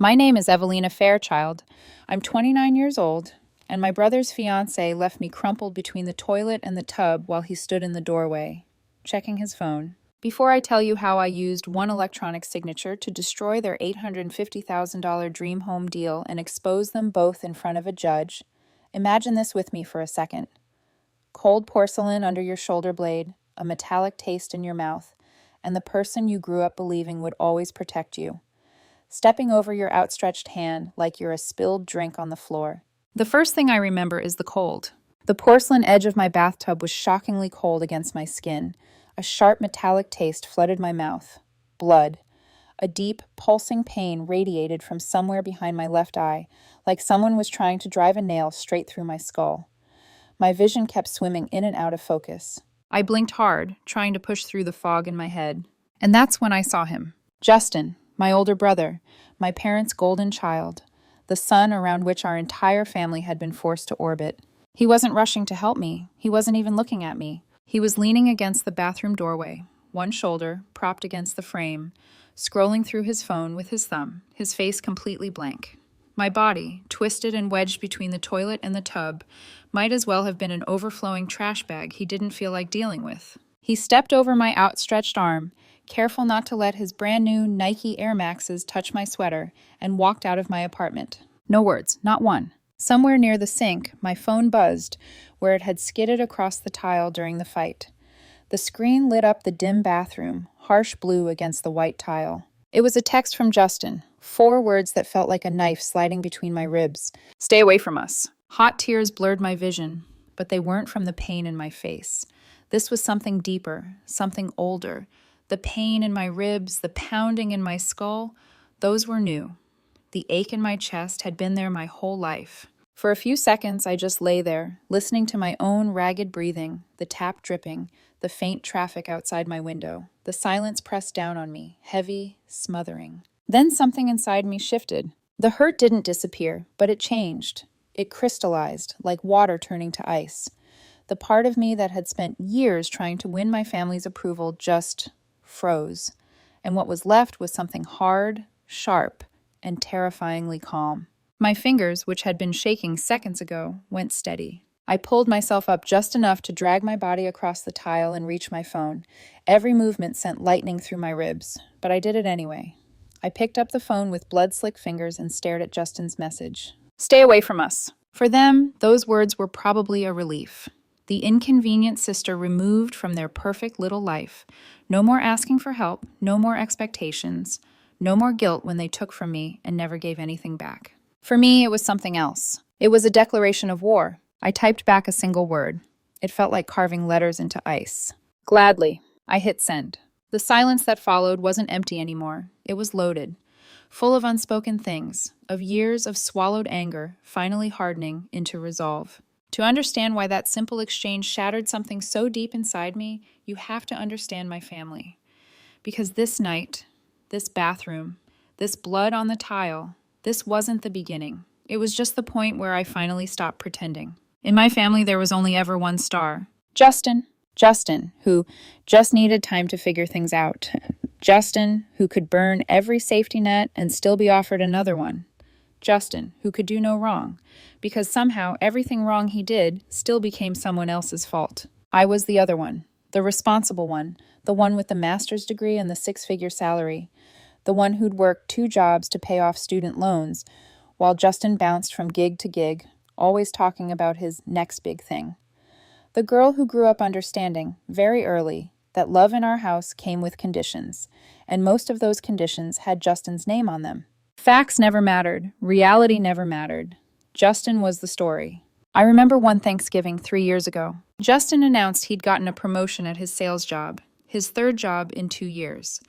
My name is Evelina Fairchild. I'm 29 years old, and my brother's fiancée left me crumpled between the toilet and the tub while he stood in the doorway, checking his phone. Before I tell you how I used one electronic signature to destroy their $850,000 dream home deal and expose them both in front of a judge, imagine this with me for a second. Cold porcelain under your shoulder blade, a metallic taste in your mouth, and the person you grew up believing would always protect you, stepping over your outstretched hand like you're a spilled drink on the floor. The first thing I remember is the cold. The porcelain edge of my bathtub was shockingly cold against my skin. A sharp metallic taste flooded my mouth. Blood. A deep, pulsing pain radiated from somewhere behind my left eye, like someone was trying to drive a nail straight through my skull. My vision kept swimming in and out of focus. I blinked hard, trying to push through the fog in my head. And that's when I saw him. Justin, my older brother, my parents' golden child, the sun around which our entire family had been forced to orbit. He wasn't rushing to help me. He wasn't even looking at me. He was leaning against the bathroom doorway, one shoulder propped against the frame, scrolling through his phone with his thumb, his face completely blank. My body, twisted and wedged between the toilet and the tub, might as well have been an overflowing trash bag he didn't feel like dealing with. He stepped over my outstretched arm, careful not to let his brand new Nike Air Maxes touch my sweater, and walked out of my apartment. No words, not one. Somewhere near the sink, my phone buzzed, where it had skidded across the tile during the fight. The screen lit up the dim bathroom, harsh blue against the white tile. It was a text from Justin, 4 words that felt like a knife sliding between my ribs. Stay away from us. Hot tears blurred my vision, but they weren't from the pain in my face. This was something deeper, something older. The pain in my ribs, the pounding in my skull, those were new. The ache in my chest had been there my whole life. For a few seconds, I just lay there, listening to my own ragged breathing, the tap dripping, the faint traffic outside my window. The silence pressed down on me, heavy, smothering. Then something inside me shifted. The hurt didn't disappear, but it changed. It crystallized, like water turning to ice. The part of me that had spent years trying to win my family's approval just froze. And what was left was something hard, sharp, and terrifyingly calm. My fingers, which had been shaking seconds ago, went steady. I pulled myself up just enough to drag my body across the tile and reach my phone. Every movement sent lightning through my ribs, but I did it anyway. I picked up the phone with blood-slick fingers and stared at Justin's message. Stay away from us. For them, those words were probably a relief. The inconvenient sister removed from their perfect little life. No more asking for help, no more expectations, no more guilt when they took from me and never gave anything back. For me, it was something else. It was a declaration of war. I typed back a single word. It felt like carving letters into ice. Gladly, I hit send. The silence that followed wasn't empty anymore. It was loaded, full of unspoken things, of years of swallowed anger finally hardening into resolve. To understand why that simple exchange shattered something so deep inside me, you have to understand my family. Because this night, this bathroom, this blood on the tile, this wasn't the beginning. It was just the point where I finally stopped pretending. In my family, there was only ever one star. Justin, who just needed time to figure things out. Justin, who could burn every safety net and still be offered another one. Justin, who could do no wrong, because somehow everything wrong he did still became someone else's fault. I was the other one, the responsible one, the one with the master's degree and the 6-figure salary, the one who'd worked 2 jobs to pay off student loans, while Justin bounced from gig to gig, always talking about his next big thing. The girl who grew up understanding, very early, that love in our house came with conditions, and most of those conditions had Justin's name on them. Facts never mattered. Reality never mattered. Justin was the story. I remember one Thanksgiving 3 years ago. Justin announced he'd gotten a promotion at his sales job, his 3rd job in 2 years.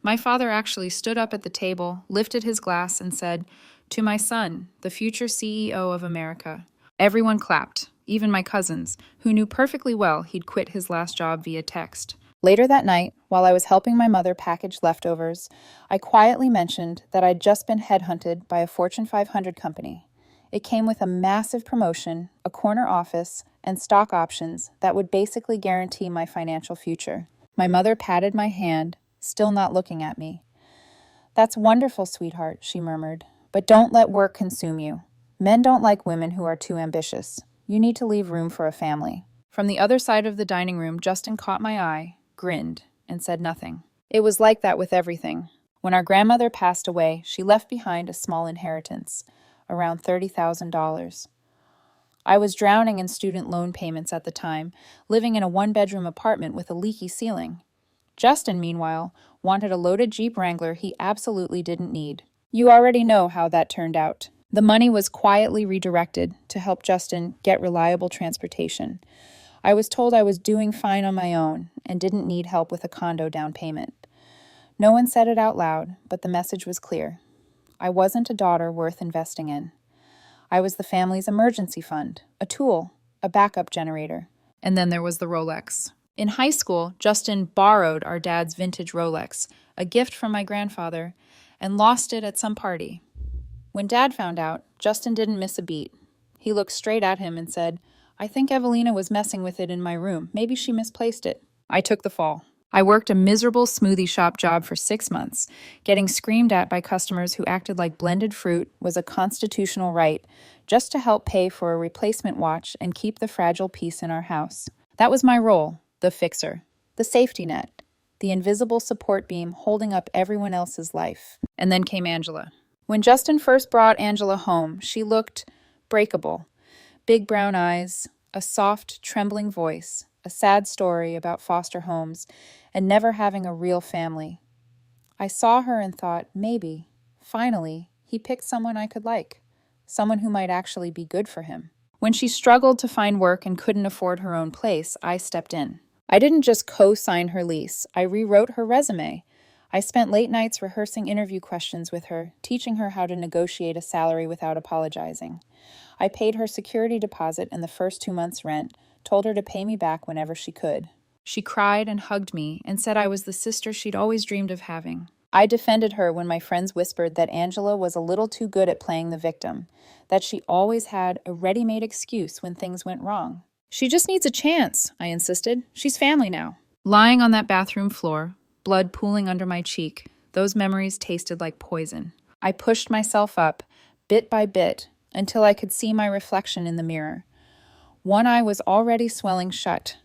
My father actually stood up at the table, lifted his glass, and said, "To my son, the future CEO of America." Everyone clapped, even my cousins, who knew perfectly well he'd quit his last job via text. Later that night, while I was helping my mother package leftovers, I quietly mentioned that I'd just been headhunted by a Fortune 500 company. It came with a massive promotion, a corner office, and stock options that would basically guarantee my financial future. My mother patted my hand, still not looking at me. "That's wonderful, sweetheart," she murmured, But don't let work consume you. Men don't like women who are too ambitious. You need to leave room for a family. From the other side of the dining room, Justin caught my eye, grinned, and said nothing. It was like that with everything. When our grandmother passed away, she left behind a small inheritance, around $30,000. I was drowning in student loan payments at the time, living in a one-bedroom apartment with a leaky ceiling. Justin, meanwhile, wanted a loaded Jeep Wrangler he absolutely didn't need. You already know how that turned out. The money was quietly redirected to help Justin get reliable transportation. I was told I was doing fine on my own and didn't need help with a condo down payment. No one said it out loud, but the message was clear. I wasn't a daughter worth investing in. I was the family's emergency fund, a tool, a backup generator. And then there was the Rolex. In high school, Justin borrowed our dad's vintage Rolex, a gift from my grandfather, and lost it at some party. When Dad found out, Justin didn't miss a beat. He looked straight at him and said, "I think Evelina was messing with it in my room. Maybe she misplaced it." I took the fall. I worked a miserable smoothie shop job for 6 months, getting screamed at by customers who acted like blended fruit was a constitutional right, just to help pay for a replacement watch and keep the fragile peace in our house. That was my role, the fixer, the safety net, the invisible support beam holding up everyone else's life. And then came Angela. When Justin first brought Angela home, she looked breakable. Big brown eyes, a soft, trembling voice, a sad story about foster homes and never having a real family. I saw her and thought, maybe, finally, he picked someone I could like, someone who might actually be good for him. When she struggled to find work and couldn't afford her own place, I stepped in. I didn't just co-sign her lease, I rewrote her resume. I spent late nights rehearsing interview questions with her, teaching her how to negotiate a salary without apologizing. I paid her security deposit and the first 2 months' rent, told her to pay me back whenever she could. She cried and hugged me and said I was the sister she'd always dreamed of having. I defended her when my friends whispered that Angela was a little too good at playing the victim, that she always had a ready-made excuse when things went wrong. She just needs a chance, I insisted. She's family now. Lying on that bathroom floor, blood pooling under my cheek, those memories tasted like poison. I pushed myself up, bit by bit, until I could see my reflection in the mirror. One eye was already swelling shut.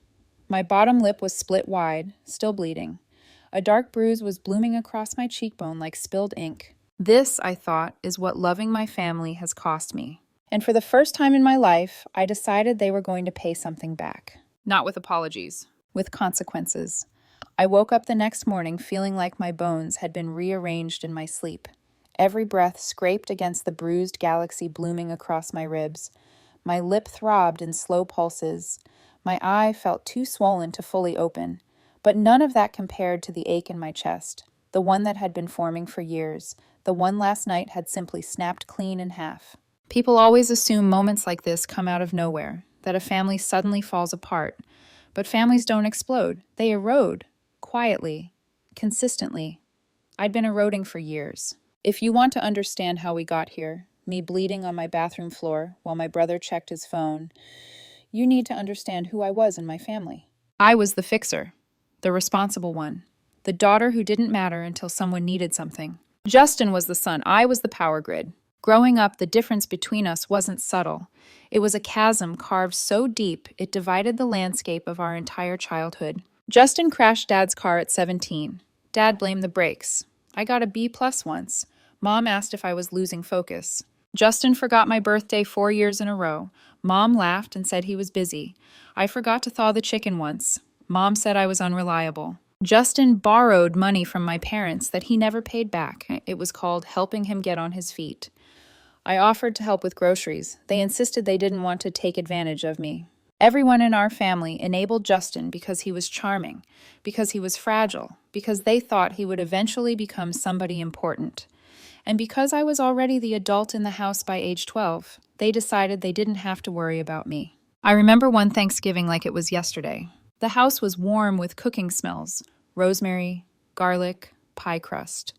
My bottom lip was split wide, still bleeding. A dark bruise was blooming across my cheekbone like spilled ink. This, I thought, is what loving my family has cost me. And for the first time in my life, I decided they were going to pay something back. Not with apologies, with consequences. I woke up the next morning feeling like my bones had been rearranged in my sleep. Every breath scraped against the bruised galaxy blooming across my ribs. My lip throbbed in slow pulses. My eye felt too swollen to fully open. But none of that compared to the ache in my chest, the one that had been forming for years, the one last night had simply snapped clean in half. People always assume moments like this come out of nowhere, that a family suddenly falls apart. But families don't explode. They erode. Quietly. Consistently. I'd been eroding for years. If you want to understand how we got here, me bleeding on my bathroom floor while my brother checked his phone, you need to understand who I was in my family. I was the fixer. The responsible one. The daughter who didn't matter until someone needed something. Justin was the son. I was the power grid. Growing up, the difference between us wasn't subtle. It was a chasm carved so deep it divided the landscape of our entire childhood. Justin crashed Dad's car at 17. Dad blamed the brakes. I got a B+ once. Mom asked if I was losing focus. Justin forgot my birthday 4 years in a row. Mom laughed and said he was busy. I forgot to thaw the chicken once. Mom said I was unreliable. Justin borrowed money from my parents that he never paid back. It was called helping him get on his feet. I offered to help with groceries. They insisted they didn't want to take advantage of me. Everyone in our family enabled Justin because he was charming, because he was fragile, because they thought he would eventually become somebody important. And because I was already the adult in the house by age 12, they decided they didn't have to worry about me. I remember one Thanksgiving like it was yesterday. The house was warm with cooking smells, rosemary, garlic, pie crust.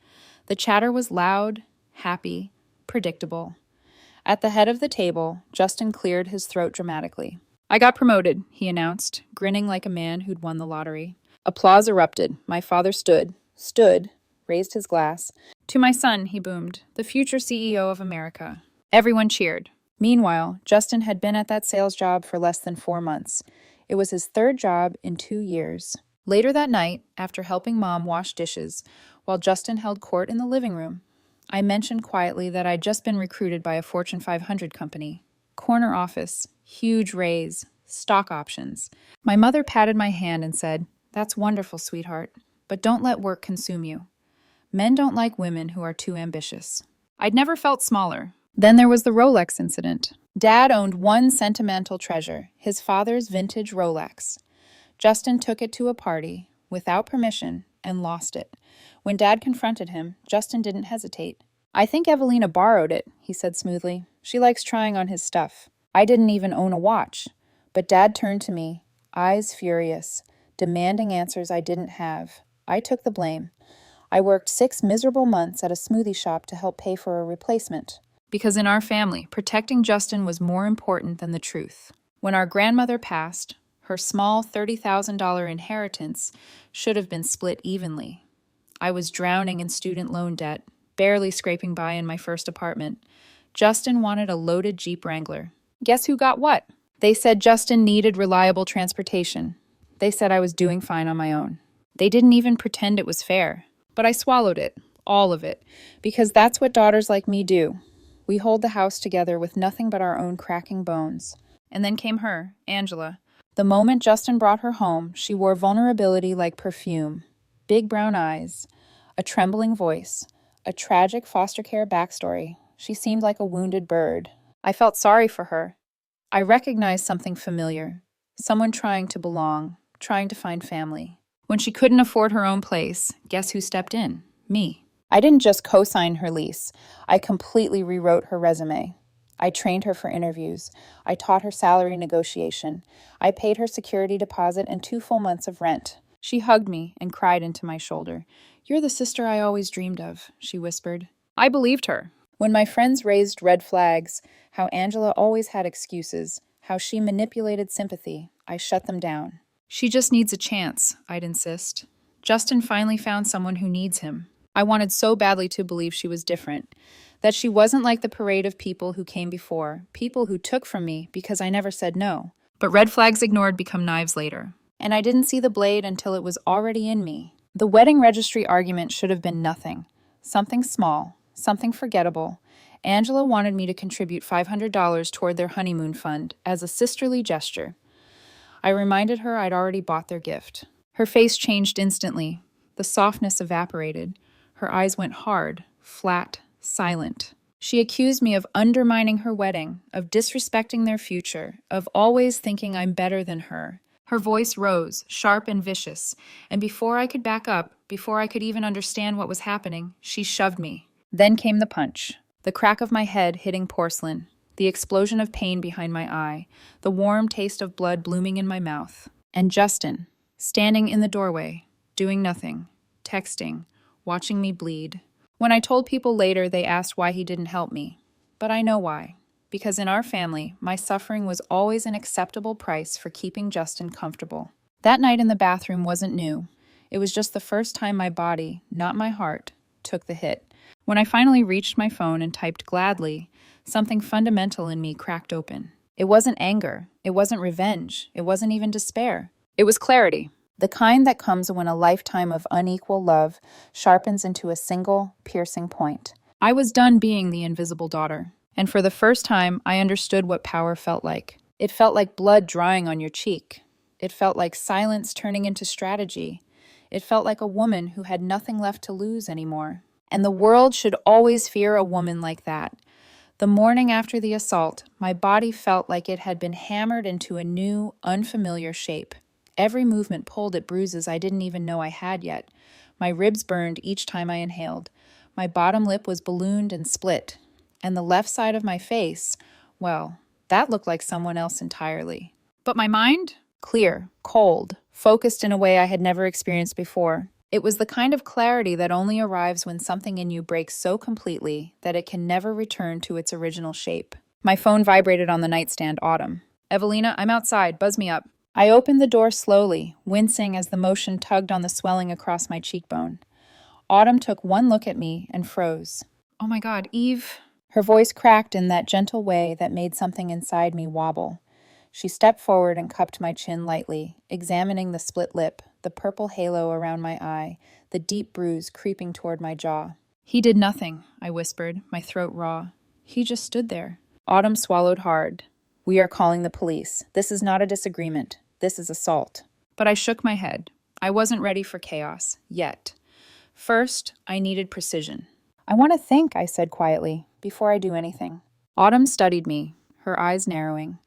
The chatter was loud, happy, predictable. At the head of the table, Justin cleared his throat dramatically. "I got promoted," he announced, grinning like a man who'd won the lottery. Applause erupted. My father stood, raised his glass, To my son, he boomed, the future CEO of America. Everyone cheered. Meanwhile, Justin had been at that sales job for less than 4 months. It was his third job in 2 years. Later that night, after helping Mom wash dishes, while Justin held court in the living room, I mentioned quietly that I'd just been recruited by a Fortune 500 company. Corner office, huge raise, stock options. My mother patted my hand and said, "That's wonderful, sweetheart, but don't let work consume you. Men don't like women who are too ambitious." I'd never felt smaller. Then there was the Rolex incident. Dad owned one sentimental treasure, his father's vintage Rolex. Justin took it to a party, without permission, and lost it. When Dad confronted him, Justin didn't hesitate. "I think Evelina borrowed it," he said smoothly. "She likes trying on his stuff." I didn't even own a watch. But Dad turned to me, eyes furious, demanding answers I didn't have. I took the blame. I worked 6 miserable months at a smoothie shop to help pay for a replacement. Because in our family, protecting Justin was more important than the truth. When our grandmother passed, her small $30,000 inheritance should have been split evenly. I was drowning in student loan debt, barely scraping by in my first apartment. Justin wanted a loaded Jeep Wrangler. Guess who got what? They said Justin needed reliable transportation. They said I was doing fine on my own. They didn't even pretend it was fair. But I swallowed it, all of it, because that's what daughters like me do. We hold the house together with nothing but our own cracking bones. And then came her, Angela. The moment Justin brought her home, she wore vulnerability like perfume. Big brown eyes, a trembling voice, a tragic foster care backstory. She seemed like a wounded bird. I felt sorry for her. I recognized something familiar. Someone trying to belong, trying to find family. When she couldn't afford her own place, guess who stepped in? Me. I didn't just co-sign her lease. I completely rewrote her resume. I trained her for interviews. I taught her salary negotiation. I paid her security deposit and 2 full months of rent. She hugged me and cried into my shoulder. "You're the sister I always dreamed of," she whispered. I believed her. When my friends raised red flags, how Angela always had excuses, how she manipulated sympathy, I shut them down. "She just needs a chance," I'd insist. Justin finally found someone who needs him. I wanted so badly to believe she was different, that she wasn't like the parade of people who came before, people who took from me because I never said no. But red flags ignored become knives later. And I didn't see the blade until it was already in me. The wedding registry argument should have been nothing. Something small, something forgettable. Angela wanted me to contribute $500 toward their honeymoon fund as a sisterly gesture. I reminded her I'd already bought their gift. Her face changed instantly. The softness evaporated. Her eyes went hard, flat, silent. She accused me of undermining her wedding, of disrespecting their future, of always thinking I'm better than her. Her voice rose, sharp and vicious, and before I could back up, before I could even understand what was happening, she shoved me. Then came the punch. The crack of my head hitting porcelain, the explosion of pain behind my eye, the warm taste of blood blooming in my mouth. And Justin, standing in the doorway, doing nothing, texting, watching me bleed. When I told people later, they asked why he didn't help me. But I know why. Because in our family, my suffering was always an acceptable price for keeping Justin comfortable. That night in the bathroom wasn't new. It was just the first time my body, not my heart, took the hit. When I finally reached my phone and typed gladly, something fundamental in me cracked open. It wasn't anger. It wasn't revenge. It wasn't even despair. It was clarity. The kind that comes when a lifetime of unequal love sharpens into a single, piercing point. I was done being the invisible daughter, and for the first time, I understood what power felt like. It felt like blood drying on your cheek. It felt like silence turning into strategy. It felt like a woman who had nothing left to lose anymore. And the world should always fear a woman like that. The morning after the assault, my body felt like it had been hammered into a new, unfamiliar shape. Every movement pulled at bruises I didn't even know I had yet. My ribs burned each time I inhaled. My bottom lip was ballooned and split. And the left side of my face, well, that looked like someone else entirely. But my mind? Clear, cold, focused in a way I had never experienced before. It was the kind of clarity that only arrives when something in you breaks so completely that it can never return to its original shape. My phone vibrated on the nightstand, Autumn. "Evelina, I'm outside. Buzz me up." I opened the door slowly, wincing as the motion tugged on the swelling across my cheekbone. Autumn took one look at me and froze. "Oh my God, Eve." Her voice cracked in that gentle way that made something inside me wobble. She stepped forward and cupped my chin lightly, examining the split lip, the purple halo around my eye, the deep bruise creeping toward my jaw. "He did nothing," I whispered, my throat raw. "He just stood there." Autumn swallowed hard. "We are calling the police. This is not a disagreement. This is assault." But I shook my head. I wasn't ready for chaos, yet. First, I needed precision. "I want to think," I said quietly, "before I do anything." Autumn studied me, her eyes narrowing.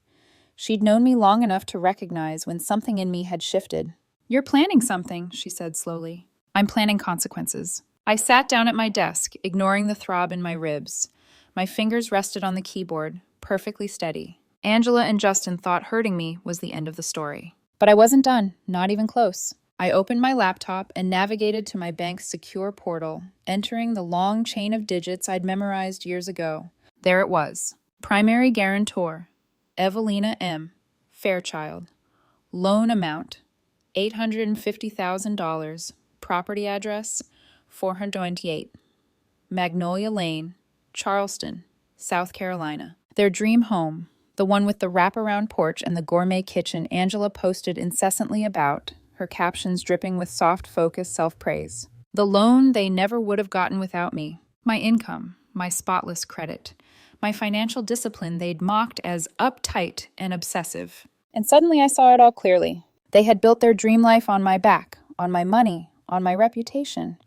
She'd known me long enough to recognize when something in me had shifted. "You're planning something," she said slowly. "I'm planning consequences." I sat down at my desk, ignoring the throb in my ribs. My fingers rested on the keyboard, perfectly steady. Angela and Justin thought hurting me was the end of the story. But I wasn't done, not even close. I opened my laptop and navigated to my bank's secure portal, entering the long chain of digits I'd memorized years ago. There it was. Primary guarantor, Evelina M. Fairchild. Loan amount, $850,000. Property address, 428. Magnolia Lane, Charleston, South Carolina. Their dream home, the one with the wraparound porch and the gourmet kitchen Angela posted incessantly about, her captions dripping with soft focus self-praise. The loan they never would have gotten without me. My income, my spotless credit. My financial discipline they'd mocked as uptight and obsessive. And suddenly I saw it all clearly. They had built their dream life on my back, on my money, on my reputation.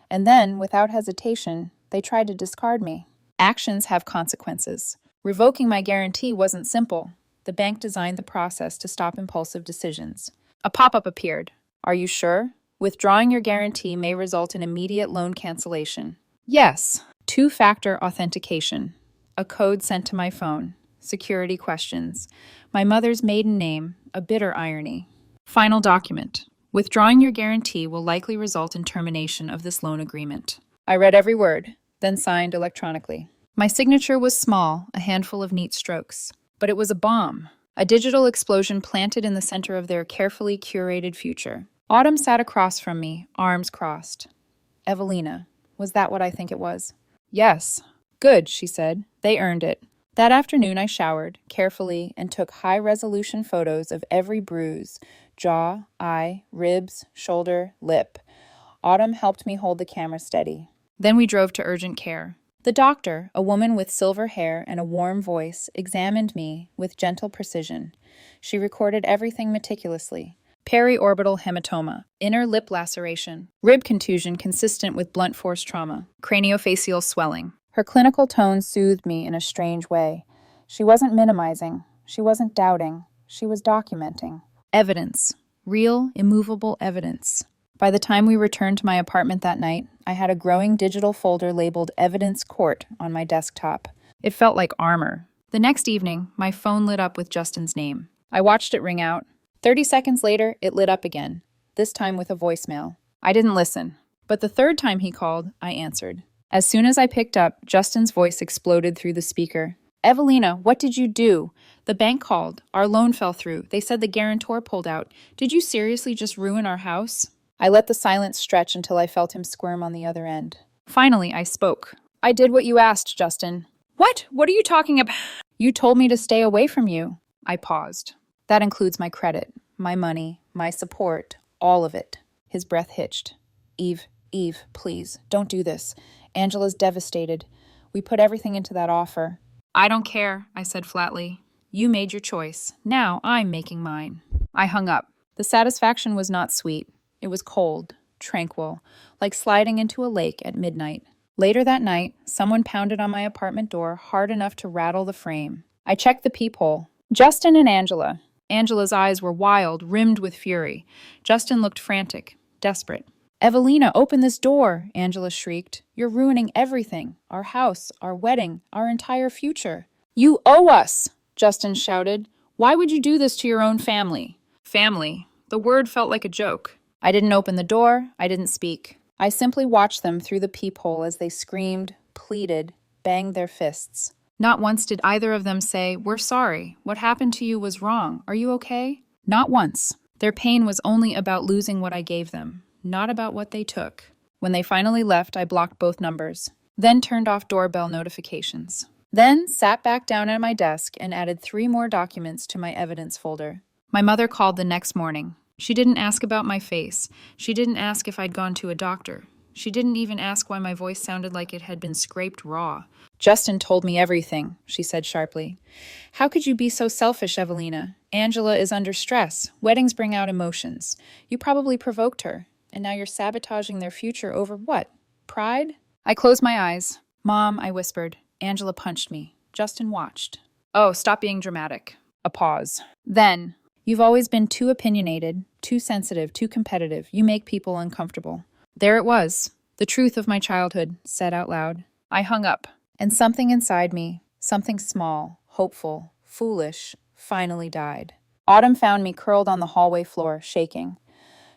And then, without hesitation, they tried to discard me. Actions have consequences. Revoking my guarantee wasn't simple. The bank designed the process to stop impulsive decisions. A pop-up appeared. "Are you sure? Withdrawing your guarantee may result in immediate loan cancellation." Yes. Two-factor authentication. A code sent to my phone. Security questions. My mother's maiden name, a bitter irony. Final document. Withdrawing your guarantee will likely result in termination of this loan agreement. I read every word, then signed electronically. My signature was small, a handful of neat strokes. But it was a bomb. A digital explosion planted in the center of their carefully curated future. Autumn sat across from me, arms crossed. "Evelina, was that what I think it was?" "Yes." "Good," she said. "They earned it." That afternoon I showered, carefully, and took high-resolution photos of every bruise, jaw, eye, ribs, shoulder, lip. Autumn helped me hold the camera steady. Then we drove to urgent care. The doctor, a woman with silver hair and a warm voice, examined me with gentle precision. She recorded everything meticulously. Periorbital hematoma, inner lip laceration, rib contusion consistent with blunt force trauma, craniofacial swelling. Her clinical tone soothed me in a strange way. She wasn't minimizing. She wasn't doubting. She was documenting. Evidence. Real, immovable evidence. By the time we returned to my apartment that night, I had a growing digital folder labeled Evidence Court on my desktop. It felt like armor. The next evening, my phone lit up with Justin's name. I watched it ring out. 30 seconds later, it lit up again, this time with a voicemail. I didn't listen, but the third time he called, I answered. As soon as I picked up, Justin's voice exploded through the speaker. "Evelina, what did you do? The bank called. Our loan fell through. They said the guarantor pulled out. Did you seriously just ruin our house?" I let the silence stretch until I felt him squirm on the other end. Finally, I spoke. "I did what you asked, Justin." "What? What are you talking about?" "You told me to stay away from you." I paused. "That includes my credit, my money, my support, all of it." His breath hitched. Eve, please, don't do this. Angela's devastated. We put everything into that offer." "I don't care," I said flatly. "You made your choice. Now I'm making mine." I hung up. The satisfaction was not sweet. It was cold, tranquil, like sliding into a lake at midnight. Later that night, someone pounded on my apartment door hard enough to rattle the frame. I checked the peephole. Justin and Angela. Angela's eyes were wild, rimmed with fury. Justin looked frantic, desperate. "Evelina, open this door," Angela shrieked. "You're ruining everything. Our house, our wedding, our entire future." "You owe us," Justin shouted. "Why would you do this to your own family?" Family. The word felt like a joke. I didn't open the door. I didn't speak. I simply watched them through the peephole as they screamed, pleaded, banged their fists. Not once did either of them say, "We're sorry. What happened to you was wrong. Are you okay?" Not once. Their pain was only about losing what I gave them, not about what they took. When they finally left, I blocked both numbers, then turned off doorbell notifications. Then sat back down at my desk and added 3 more documents to my evidence folder. My mother called the next morning. She didn't ask about my face. She didn't ask if I'd gone to a doctor. She didn't even ask why my voice sounded like it had been scraped raw. Justin told me everything, she said sharply. How could you be so selfish, Evelina? Angela is under stress. Weddings bring out emotions. You probably provoked her, and now you're sabotaging their future over what? Pride? I closed my eyes. Mom, I whispered. Angela punched me. Justin watched. Oh, stop being dramatic. A pause. Then, you've always been too opinionated, too sensitive, too competitive. You make people uncomfortable. There it was, the truth of my childhood, said out loud. I hung up, and something inside me, something small, hopeful, foolish, finally died. Autumn found me curled on the hallway floor, shaking.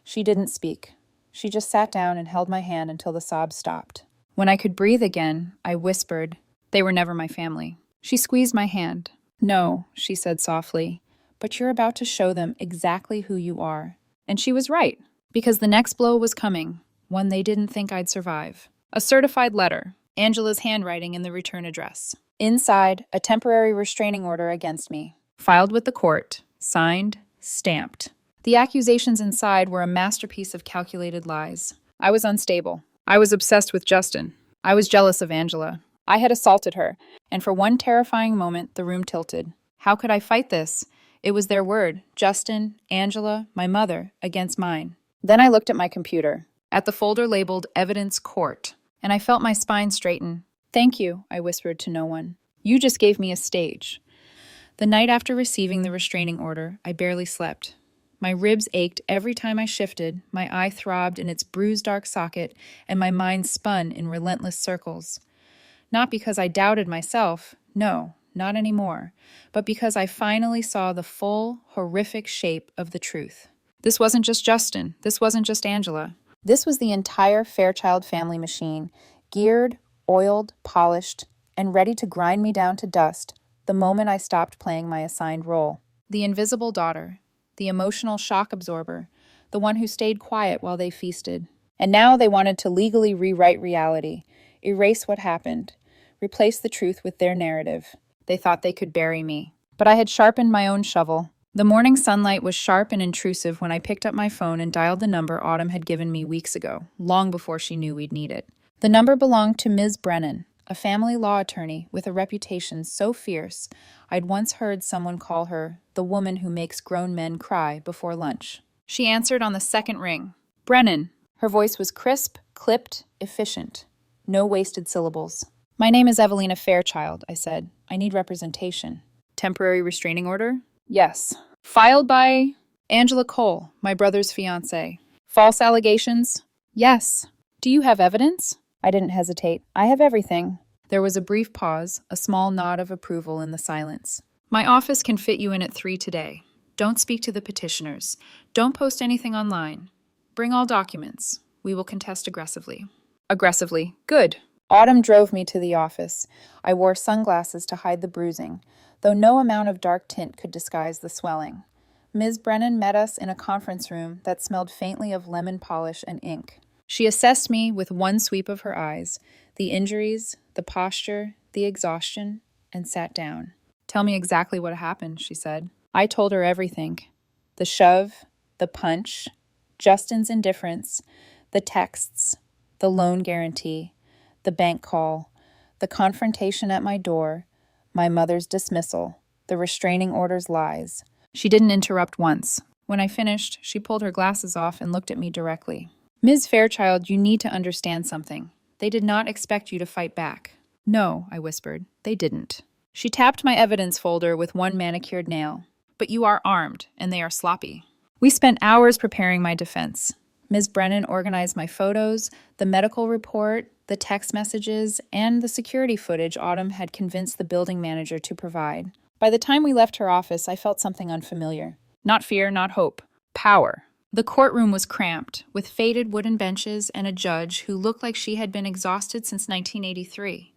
She didn't speak. She just sat down and held my hand until the sobs stopped. When I could breathe again, I whispered, they were never my family. She squeezed my hand. No, she said softly, but you're about to show them exactly who you are. And she was right, because the next blow was coming, one they didn't think I'd survive. A certified letter, Angela's handwriting in the return address. Inside, a temporary restraining order against me. Filed with the court, signed, stamped. The accusations inside were a masterpiece of calculated lies. I was unstable. I was obsessed with Justin. I was jealous of Angela. I had assaulted her, and for one terrifying moment, the room tilted. How could I fight this? It was their word, Justin, Angela, my mother, against mine. Then I looked at my computer, at the folder labeled Evidence Court, and I felt my spine straighten. Thank you, I whispered to no one. You just gave me a stage. The night after receiving the restraining order, I barely slept. My ribs ached every time I shifted, my eye throbbed in its bruised dark socket, and my mind spun in relentless circles. Not because I doubted myself, no, not anymore, but because I finally saw the full, horrific shape of the truth. This wasn't just Justin. This wasn't just Angela. This was the entire Fairchild family machine, geared, oiled, polished, and ready to grind me down to dust the moment I stopped playing my assigned role. The invisible daughter, the emotional shock absorber, the one who stayed quiet while they feasted. And now they wanted to legally rewrite reality, erase what happened, replace the truth with their narrative. They thought they could bury me. But I had sharpened my own shovel. The morning sunlight was sharp and intrusive when I picked up my phone and dialed the number Autumn had given me weeks ago, long before she knew we'd need it. The number belonged to Ms. Brennan, a family law attorney with a reputation so fierce I'd once heard someone call her the woman who makes grown men cry before lunch. She answered on the second ring. Brennan. Her voice was crisp, clipped, efficient. No wasted syllables. My name is Evelina Fairchild, I said. I need representation. Temporary restraining order? Yes. Filed by Angela Cole, my brother's fiancée. False allegations? Yes. Do you have evidence? I didn't hesitate. I have everything. There was a brief pause, a small nod of approval in the silence. My office can fit you in at 3 today. Don't speak to the petitioners. Don't post anything online. Bring all documents. We will contest aggressively. Aggressively. Good. Autumn drove me to the office. I wore sunglasses to hide the bruising, though no amount of dark tint could disguise the swelling. Ms. Brennan met us in a conference room that smelled faintly of lemon polish and ink. She assessed me with one sweep of her eyes, the injuries, the posture, the exhaustion, and sat down. Tell me exactly what happened, she said. I told her everything. The shove, the punch, Justin's indifference, the texts, the loan guarantee, the bank call, the confrontation at my door, my mother's dismissal, the restraining order's lies. She didn't interrupt once. When I finished, she pulled her glasses off and looked at me directly. Ms. Fairchild, you need to understand something. They did not expect you to fight back. No, I whispered. They didn't. She tapped my evidence folder with one manicured nail. But you are armed, and they are sloppy. We spent hours preparing my defense. Ms. Brennan organized my photos, the medical report, the text messages, and the security footage Autumn had convinced the building manager to provide. By the time we left her office, I felt something unfamiliar. Not fear, not hope. Power. The courtroom was cramped, with faded wooden benches and a judge who looked like she had been exhausted since 1983.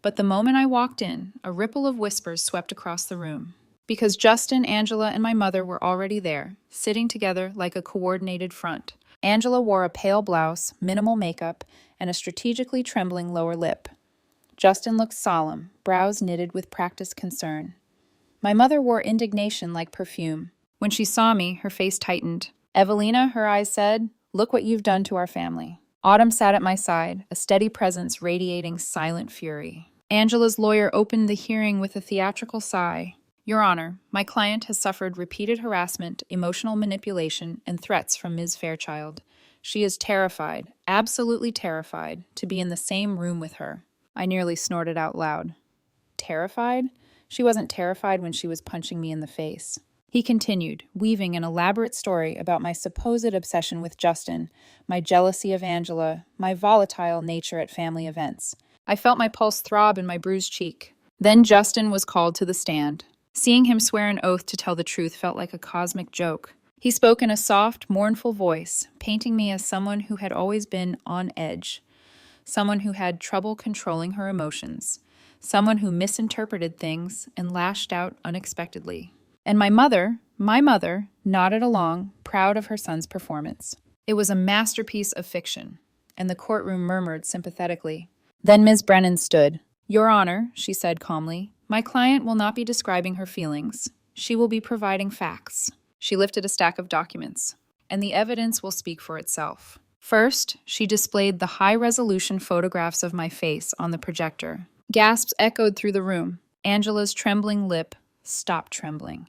But the moment I walked in, a ripple of whispers swept across the room. Because Justin, Angela, and my mother were already there, sitting together like a coordinated front. Angela wore a pale blouse, minimal makeup, and a strategically trembling lower lip. Justin looked solemn, brows knitted with practiced concern. My mother wore indignation like perfume. When she saw me, her face tightened. "Evelina," her eyes said, "look what you've done to our family." Autumn sat at my side, a steady presence radiating silent fury. Angela's lawyer opened the hearing with a theatrical sigh. "Your Honor, my client has suffered repeated harassment, emotional manipulation, and threats from Ms. Fairchild. She is terrified, absolutely terrified, to be in the same room with her." I nearly snorted out loud. Terrified? She wasn't terrified when she was punching me in the face. He continued, weaving an elaborate story about my supposed obsession with Justin, my jealousy of Angela, my volatile nature at family events. I felt my pulse throb in my bruised cheek. Then Justin was called to the stand. Seeing him swear an oath to tell the truth felt like a cosmic joke. He spoke in a soft, mournful voice, painting me as someone who had always been on edge, someone who had trouble controlling her emotions, someone who misinterpreted things and lashed out unexpectedly. And my mother, nodded along, proud of her son's performance. It was a masterpiece of fiction, and the courtroom murmured sympathetically. Then Ms. Brennan stood. "Your Honor," she said calmly, "my client will not be describing her feelings. She will be providing facts." She lifted a stack of documents, and the evidence will speak for itself. First, she displayed the high-resolution photographs of my face on the projector. Gasps echoed through the room. Angela's trembling lip stopped trembling.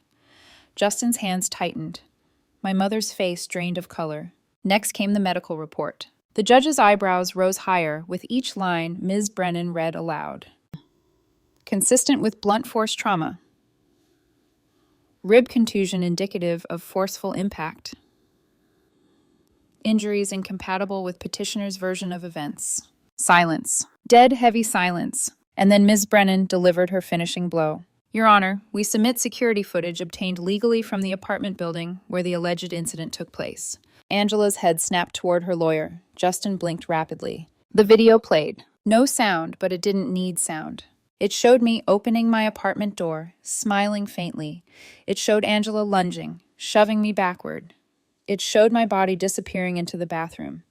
Justin's hands tightened. My mother's face drained of color. Next came the medical report. The judge's eyebrows rose higher with each line Ms. Brennan read aloud. Consistent with blunt force trauma. Rib contusion indicative of forceful impact. Injuries incompatible with petitioner's version of events. Silence. Dead, heavy silence. And then Ms. Brennan delivered her finishing blow. "Your Honor, we submit security footage obtained legally from the apartment building where the alleged incident took place." Angela's head snapped toward her lawyer. Justin blinked rapidly. The video played. No sound, but it didn't need sound. It showed me opening my apartment door, smiling faintly. It showed Angela lunging, shoving me backward. It showed my body disappearing into the bathroom.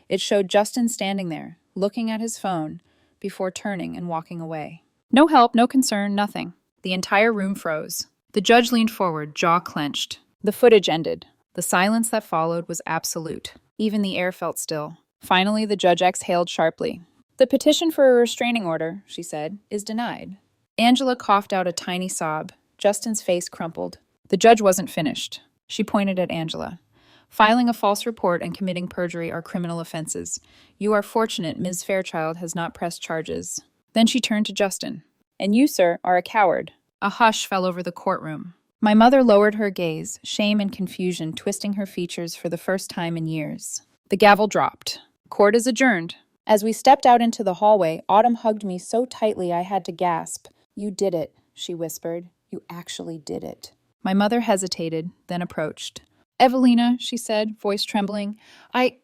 It showed Justin standing there, looking at his phone, before turning and walking away. No help, no concern, nothing. The entire room froze. The judge leaned forward, jaw clenched. The footage ended. The silence that followed was absolute. Even the air felt still. Finally, the judge exhaled sharply. "The petition for a restraining order," she said, "is denied." Angela coughed out a tiny sob. Justin's face crumpled. The judge wasn't finished. She pointed at Angela. "Filing a false report and committing perjury are criminal offenses. You are fortunate Ms. Fairchild has not pressed charges." Then she turned to Justin. "And you, sir, are a coward." A hush fell over the courtroom. My mother lowered her gaze, shame and confusion twisting her features for the first time in years. The gavel dropped. "Court is adjourned." As we stepped out into the hallway, Autumn hugged me so tightly I had to gasp. "You did it," she whispered. "You actually did it." My mother hesitated, then approached. "Evelina," she said, voice trembling, I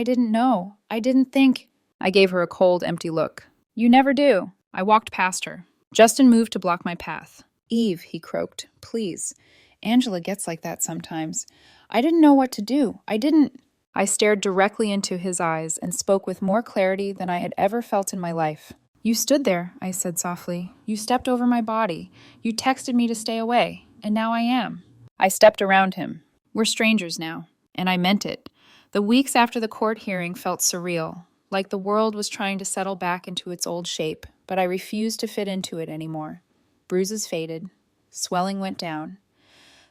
didn't know. I didn't think." I gave her a cold, empty look. "You never do." I walked past her. Justin moved to block my path. "Eve," he croaked, "please. Angela gets like that sometimes. I didn't know what to do. I stared directly into his eyes and spoke with more clarity than I had ever felt in my life. "You stood there," I said softly. "You stepped over my body. You texted me to stay away, and now I am." I stepped around him. "We're strangers now." And I meant it. The weeks after the court hearing felt surreal, like the world was trying to settle back into its old shape, but I refused to fit into it anymore. Bruises faded. Swelling went down.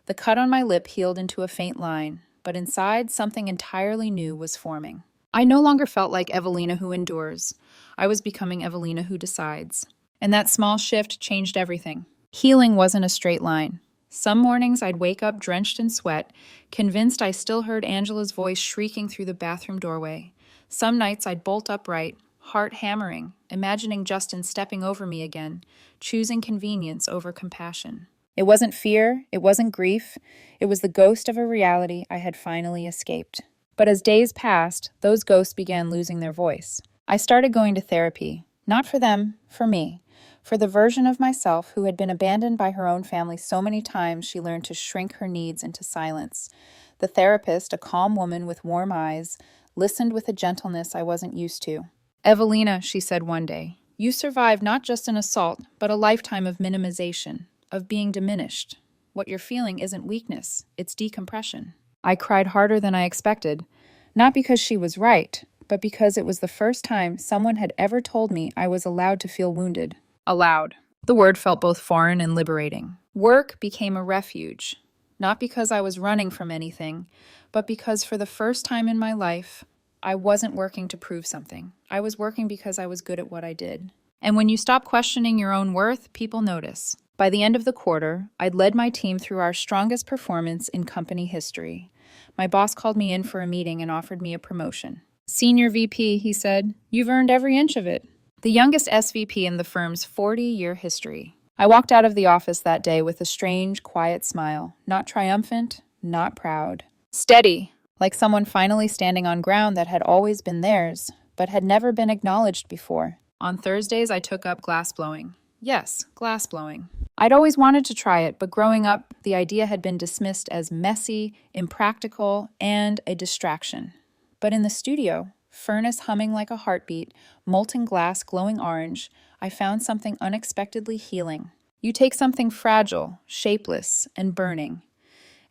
The cut on my lip healed into a faint line, but inside something entirely new was forming. I no longer felt like Evelina who endures. I was becoming Evelina who decides. And that small shift changed everything. Healing wasn't a straight line. Some mornings I'd wake up drenched in sweat, convinced I still heard Angela's voice shrieking through the bathroom doorway. Some nights I'd bolt upright, heart hammering, imagining Justin stepping over me again, choosing convenience over compassion. It wasn't fear, it wasn't grief, it was the ghost of a reality I had finally escaped. But as days passed, those ghosts began losing their voice. I started going to therapy, not for them, for me. For the version of myself who had been abandoned by her own family so many times she learned to shrink her needs into silence. The therapist, a calm woman with warm eyes, listened with a gentleness I wasn't used to. "Evelina," she said one day, "you survived not just an assault, but a lifetime of minimization, of being diminished. What you're feeling isn't weakness, it's decompression." I cried harder than I expected, not because she was right, but because it was the first time someone had ever told me I was allowed to feel wounded. Allowed. The word felt both foreign and liberating. Work became a refuge, not because I was running from anything, but because for the first time in my life, I wasn't working to prove something. I was working because I was good at what I did. And when you stop questioning your own worth, people notice. By the end of the quarter, I'd led my team through our strongest performance in company history. My boss called me in for a meeting and offered me a promotion. "Senior VP," he said, "you've earned every inch of it." The youngest SVP in the firm's 40-year history. I walked out of the office that day with a strange, quiet smile. Not triumphant, not proud. Steady, like someone finally standing on ground that had always been theirs, but had never been acknowledged before. On Thursdays, I took up glassblowing. Yes, glassblowing. I'd always wanted to try it, but growing up, the idea had been dismissed as messy, impractical, and a distraction. But in the studio, furnace humming like a heartbeat, molten glass glowing orange, I found something unexpectedly healing. You take something fragile, shapeless, and burning,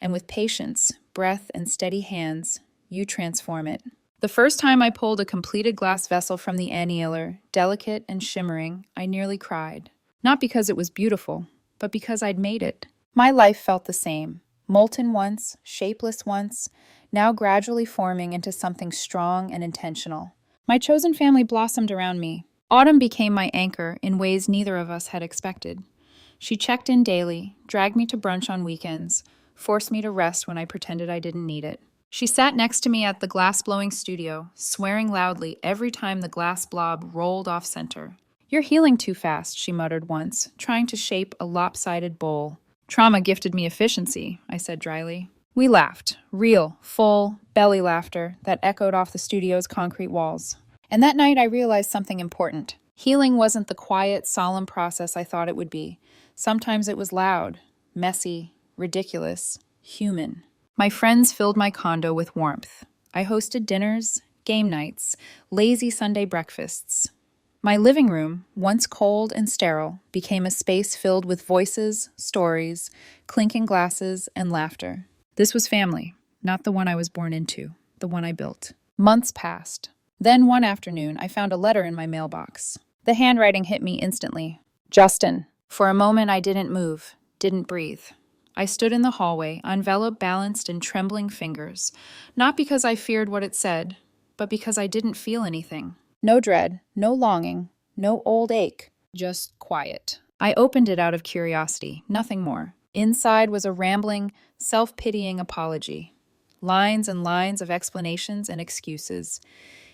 and with patience, breath, and steady hands, you transform it. The first time I pulled a completed glass vessel from the annealer, delicate and shimmering, I nearly cried. Not because it was beautiful, but because I'd made it. My life felt the same. Molten once, shapeless once, now gradually forming into something strong and intentional. My chosen family blossomed around me. Autumn became my anchor in ways neither of us had expected. She checked in daily, dragged me to brunch on weekends, forced me to rest when I pretended I didn't need it. She sat next to me at the glass-blowing studio, swearing loudly every time the glass blob rolled off center. "You're healing too fast," she muttered once, trying to shape a lopsided bowl. "Trauma gifted me efficiency," I said dryly. We laughed, real, full, belly laughter that echoed off the studio's concrete walls. And that night I realized something important. Healing wasn't the quiet, solemn process I thought it would be. Sometimes it was loud, messy, ridiculous, human. My friends filled my condo with warmth. I hosted dinners, game nights, lazy Sunday breakfasts. My living room, once cold and sterile, became a space filled with voices, stories, clinking glasses, and laughter. This was family, not the one I was born into, the one I built. Months passed. Then one afternoon, I found a letter in my mailbox. The handwriting hit me instantly. "Justin." For a moment, I didn't move, didn't breathe. I stood in the hallway, envelope balanced in trembling fingers, not because I feared what it said, but because I didn't feel anything. No dread, no longing, no old ache, just quiet. I opened it out of curiosity, nothing more. Inside was a rambling, self-pitying apology. Lines and lines of explanations and excuses.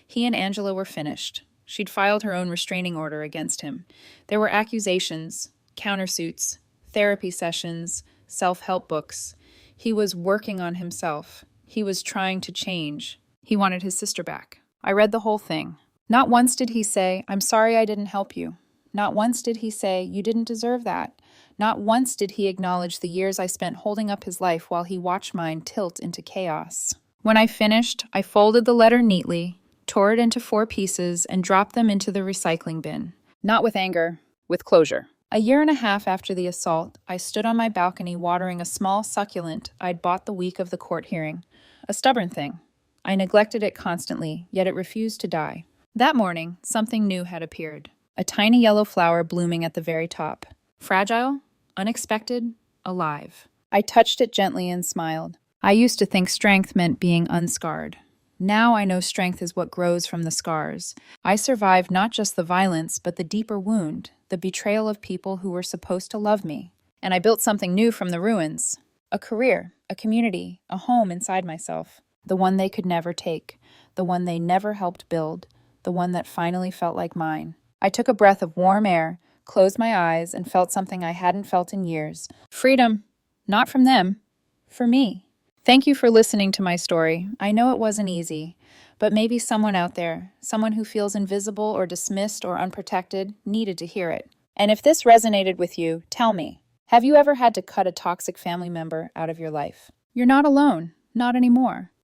He and Angela were finished. She'd filed her own restraining order against him. There were accusations, countersuits, therapy sessions, self-help books. He was working on himself. He was trying to change. He wanted his sister back. I read the whole thing. Not once did he say, "I'm sorry I didn't help you." Not once did he say, "You didn't deserve that." Not once did he acknowledge the years I spent holding up his life while he watched mine tilt into chaos. When I finished, I folded the letter neatly, tore it into 4 pieces, and dropped them into the recycling bin. Not with anger, with closure. A year and a half after the assault, I stood on my balcony watering a small succulent I'd bought the week of the court hearing. A stubborn thing. I neglected it constantly, yet it refused to die. That morning, something new had appeared. A tiny yellow flower blooming at the very top. Fragile, unexpected, alive. I touched it gently and smiled. I used to think strength meant being unscarred. Now I know strength is what grows from the scars. I survived not just the violence, but the deeper wound, the betrayal of people who were supposed to love me. And I built something new from the ruins. A career, a community, a home inside myself. The one they could never take. The one they never helped build. The one that finally felt like mine. I took a breath of warm air, closed my eyes, and felt something I hadn't felt in years. Freedom. Not from them. For me. Thank you for listening to my story. I know it wasn't easy, but maybe someone out there, someone who feels invisible or dismissed or unprotected, needed to hear it. And if this resonated with you, tell me, have you ever had to cut a toxic family member out of your life? You're not alone. Not anymore.